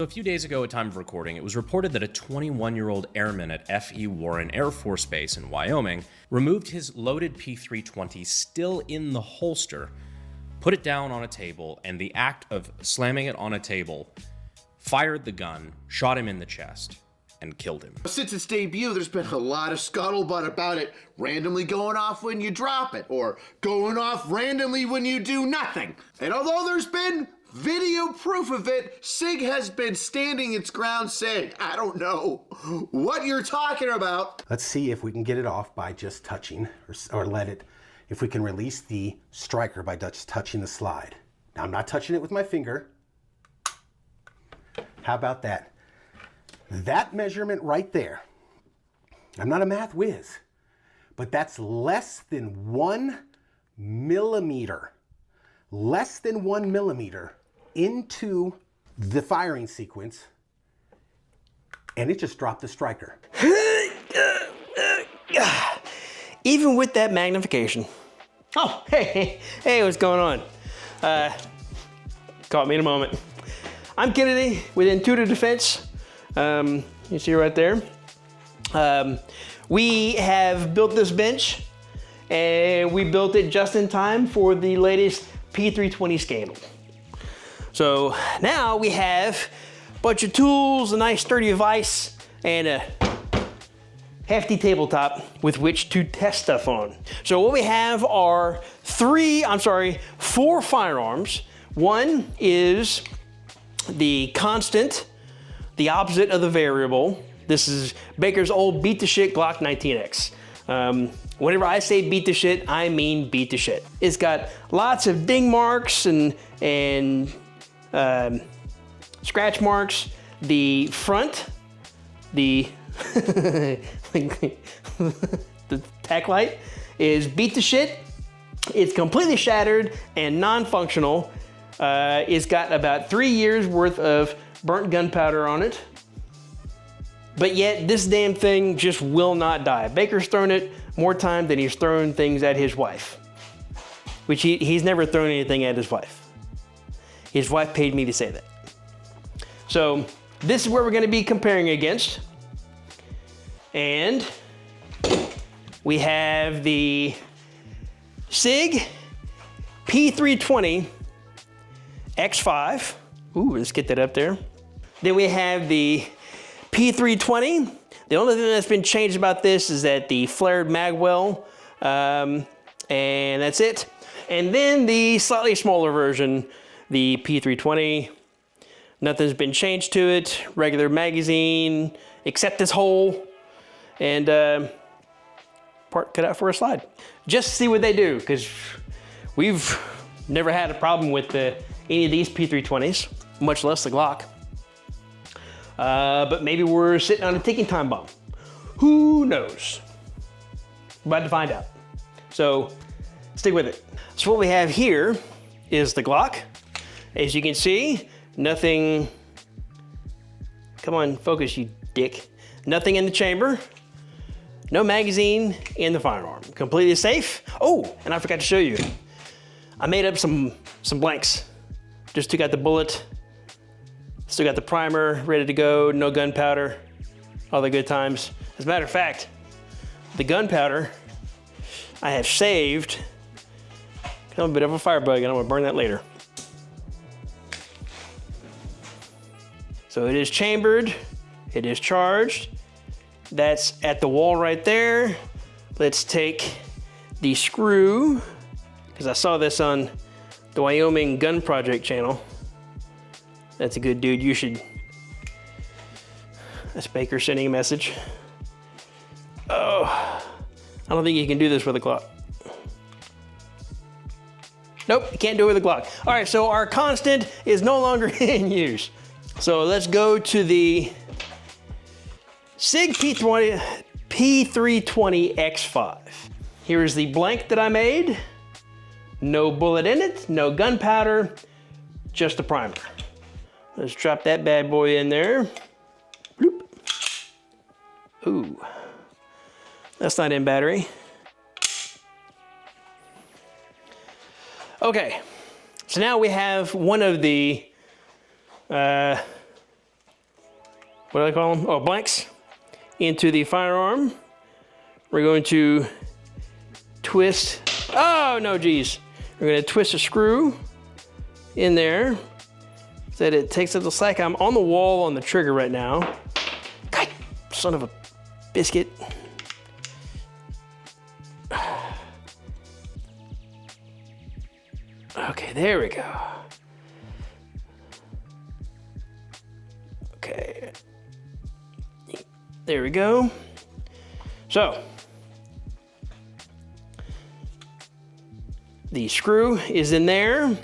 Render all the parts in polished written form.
A few days ago at time of recording, it was reported that a 21-year-old airman at F.E. Warren Air Force Base in Wyoming removed his loaded P320 still in the holster, put it down on a table, and the act of slamming it on a table, fired the gun, shot him in the chest, and killed him. Since its debut, there's been a lot of scuttlebutt about it randomly going off when you drop it, or going off randomly when you do nothing. And although there's been video proof of it, Sig has been standing its ground saying, I don't know what you're talking about. Let's see if we can get it off by just touching, or if we can release the striker by just touching the slide. Now I'm not touching it with my finger. How about that? That measurement right there, I'm not a math whiz, but that's less than 1 millimeter. Less than 1 millimeter into the firing sequence, and it just dropped the striker. Even with that magnification. Oh, hey, what's going on? Caught me in a moment. I'm Kennedy with Intuitive Defense. You see right there. We have built this bench, and we built it just in time for the latest P320 scandal. So now we have a bunch of tools, a nice sturdy vise, and a hefty tabletop with which to test stuff on. So what we have are 4 firearms. One is the constant, the opposite of the variable. This is Baker's old beat the shit Glock 19X. Whenever I say beat the shit, I mean beat the shit. It's got lots of ding marks and scratch marks. The front, the the tack light is beat the shit. It's completely shattered and non-functional. It's got about 3 years worth of burnt gunpowder on it. But yet this damn thing just will not die. Baker's thrown it more time than he's thrown things at his wife, which he's never thrown anything at his wife. His wife paid me to say that. So this is where we're going to be comparing against. And we have the Sig P320 X5. Ooh, let's get that up there. Then we have the P320. The only thing that's been changed about this is that the flared mag well, and that's it. And then the slightly smaller version, the P320. Nothing's been changed to it. Regular magazine, except this hole, and part cut out for a slide. Just to see what they do, because we've never had a problem with any of these P320s, much less the Glock. But maybe we're sitting on a ticking time bomb. Who knows? We're about to find out. So stick with it. So what we have here is the Glock. As you can see, nothing, come on, focus, you dick. Nothing in the chamber. No magazine in the firearm. Completely safe. Oh, and I forgot to show you. I made up some blanks. Just took out the bullet. Still got the primer ready to go, no gunpowder, all the good times. As a matter of fact, the gunpowder I have saved. I'm a bit of a firebug and I'm gonna burn that later. So it is chambered, it is charged. That's at the wall right there. Let's take the screw, because I saw this on the Wyoming Gun Project channel. That's a good dude, you should. That's Baker sending a message. Oh, I don't think you can do this with a Glock. Nope, you can't do it with a Glock. All right, so our constant is no longer in use. So let's go to the Sig P320 X5. Here is the blank that I made. No bullet in it, no gunpowder, just a primer. Let's drop that bad boy in there. Bloop. Ooh, that's not in battery. Okay, so now we have one of the what do I call them? Oh, blanks into the firearm. We're going to twist, oh no, geez. We're gonna twist a screw in there so that it takes up the slack. I'm on the wall on the trigger right now. God, son of a biscuit. Okay, there we go. Okay. There we go. So, the screw is in there.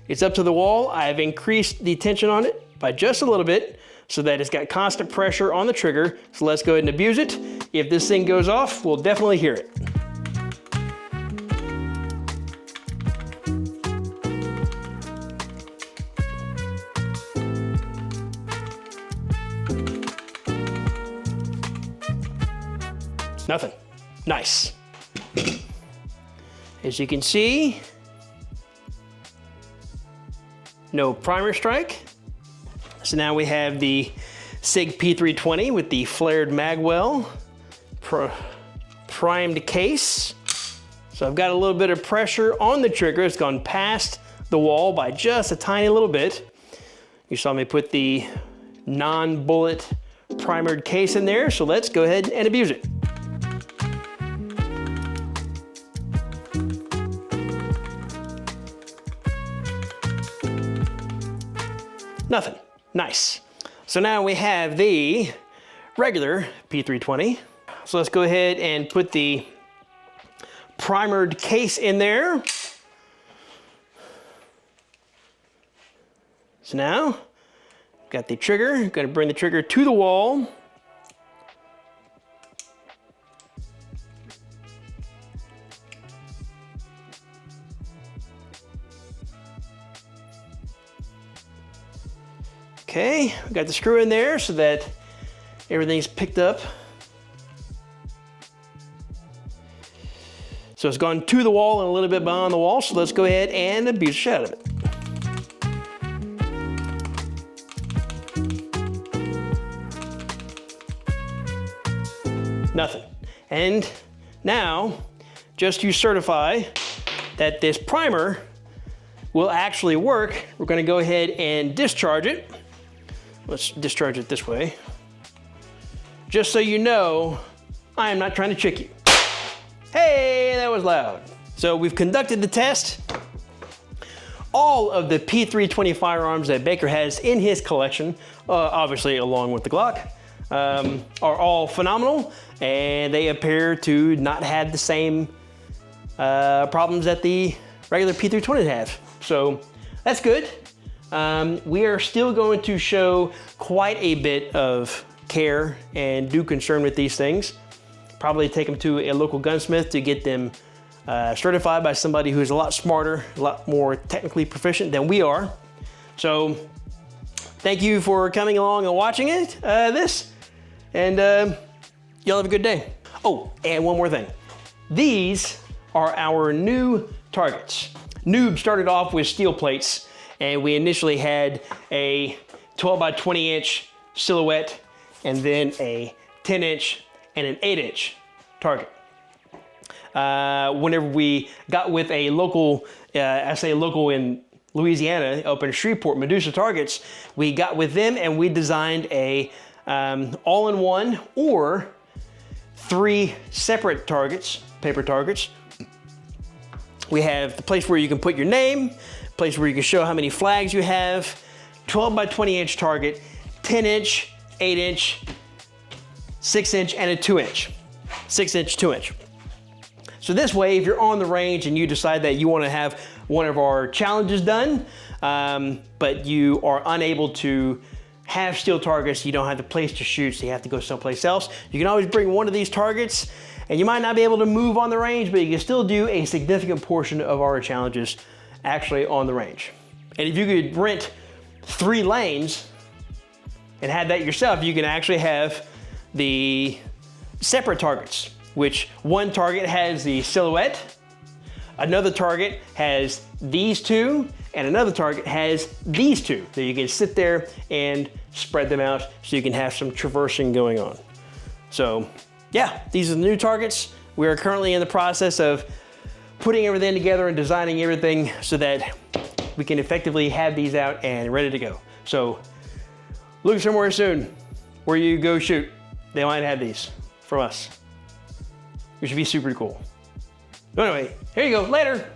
It's up to the wall. I've increased the tension on it by just a little bit so that it's got constant pressure on the trigger. So let's go ahead and abuse it. If this thing goes off, we'll definitely hear it. Nothing. Nice. As you can see, no primer strike. So now we have the Sig P320 with the flared magwell, primed case. So I've got a little bit of pressure on the trigger. It's gone past the wall by just a tiny little bit. You saw me put the non-bullet primered case in there, so let's go ahead and abuse it. Nothing. Nice. So now we have the regular P320. So let's go ahead and put the primered case in there. So now, got the trigger. Gonna bring the trigger to the wall. Okay, we got the screw in there so that everything's picked up. So it's gone to the wall and a little bit behind the wall, so let's go ahead and abuse the shit out of it. Nothing. And now, just to certify that this primer will actually work, we're gonna go ahead and discharge it. Let's discharge it this way. Just so you know, I am not trying to trick you. Hey, that was loud. So we've conducted the test. All of the P320 firearms that Baker has in his collection, obviously along with the Glock, are all phenomenal, and they appear to not have the same problems that the regular P320s have. So that's good. We are still going to show quite a bit of care and due concern with these things. Probably take them to a local gunsmith to get them certified by somebody who's a lot smarter, a lot more technically proficient than we are. So thank you for coming along and watching this, and y'all have a good day. Oh, and one more thing. These are our new targets. Noob started off with steel plates, and we initially had a 12 by 20 inch silhouette, and then a 10 inch and an 8 inch target. Whenever we got with a local, I say local in Louisiana, up in Shreveport, Medusa Targets, we got with them and we designed a all-in-one or 3 separate targets, paper targets. We have the place where you can put your name, place where you can show how many flags you have, 12 by 20 inch target, 10 inch, 8 inch, 6 inch, and a 2 inch. 6 inch, 2 inch. So this way, if you're on the range and you decide that you want to have one of our challenges done, but you are unable to have steel targets, you don't have the place to shoot, so you have to go someplace else, you can always bring one of these targets, and you might not be able to move on the range, but you can still do a significant portion of our challenges actually on the range. And if you could rent 3 lanes and have that yourself, you can actually have the separate targets, which one target has the silhouette, another target has these two, and another target has these two. So you can sit there and spread them out so you can have some traversing going on. So yeah, these are the new targets. We are currently in the process of putting everything together and designing everything so that we can effectively have these out and ready to go. So look somewhere soon where you go shoot. They might have these from us, which would be super cool. Anyway, here you go, later.